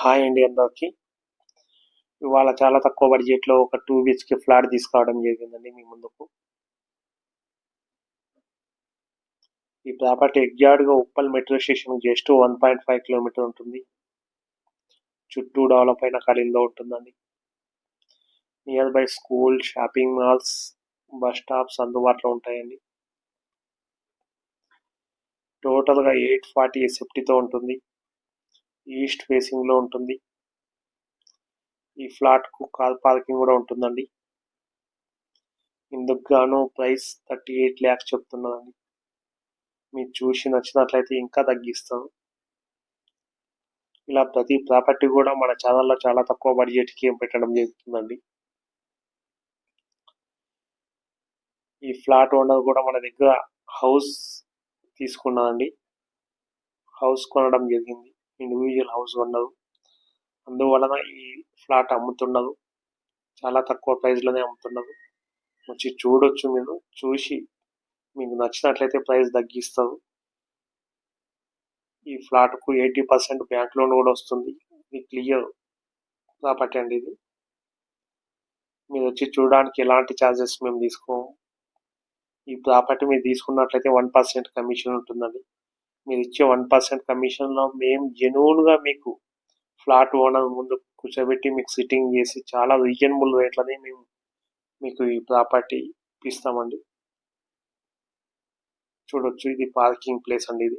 Hi అండి అందరికి. ఇవాళ చాలా తక్కువ బడ్జెట్‌లో ఒక 2 బీహెచ్‌కే ఫ్లాట్ తీసుకురావడం జరిగిందండి మీ ముందుకు. ఈ ప్రాపర్టీ ఎగ్జాక్ట్‌గా ఉప్పల్ మెట్రో స్టేషన్‌కి జస్ట్ 1.5 కిలోమీటర్ ఉంటుంది. చుట్టూ డెవలప్ అయిన ఖాళీలో ఉంటుందండి. Near by school, shopping malls, bus stops అందుబాటులో ఉంటాయండి. టోటల్‌గా 840 ఎస్ఎఫ్టీతో ఉంటుంది. ఈస్ట్ ఫేసింగ్‌లో ఉంటుంది. ఈ ఫ్లాట్‌కు కార్ పార్కింగ్ కూడా ఉంటుందండి. ఇందుకు గాను ప్రైస్ 38 lakhs చెప్తున్నదండి. మీరు చూసి నచ్చినట్లయితే ఇంకా తగ్గిస్తాను. ఇలా ప్రతి ప్రాపర్టీ కూడా మన ఛానల్లో చాలా తక్కువ బడ్జెట్‌కి పెట్టడం జరుగుతుందండి. ఈ ఫ్లాట్ ఓనర్ కూడా మన దగ్గర హౌస్ తీసుకున్నానండి. హౌస్ కొనడం జరిగింది. ఇండివిజువల్ హౌస్ కొన్నారు. అందువలన ఈ ఫ్లాట్ అమ్ముతున్నారు. చాలా తక్కువ ప్రైస్‌లోనే అమ్ముతున్నారు. వచ్చి చూడొచ్చు మీరు. చూసి మీకు నచ్చినట్లయితే ప్రైస్ తగ్గిస్తారు. ఈ ఫ్లాట్‌కు 80% బ్యాంక్ లోన్ కూడా వస్తుంది. ఇది క్లియర్ ప్రాపర్టీ అండి ఇది. మీరు వచ్చి చూడడానికి ఎలాంటి ఛార్జెస్ మేము తీసుకోము. ఈ ప్రాపర్టీ మీరు తీసుకున్నట్లయితే 1% కమిషన్ ఉంటుందండి. మీరు ఇచ్చే 1% కమిషన్లో మేము జెన్యూన్గా మీకు ఫ్లాట్ ఓనర్ ముందు కూర్చోబెట్టి మీకు సిట్టింగ్ చేసి చాలా రీజనబుల్ రేట్లని మేము మీకు ఈ ప్రాపర్టీ ఇస్తామండి. చూడొచ్చు, ఇది పార్కింగ్ ప్లేస్ అండి ఇది.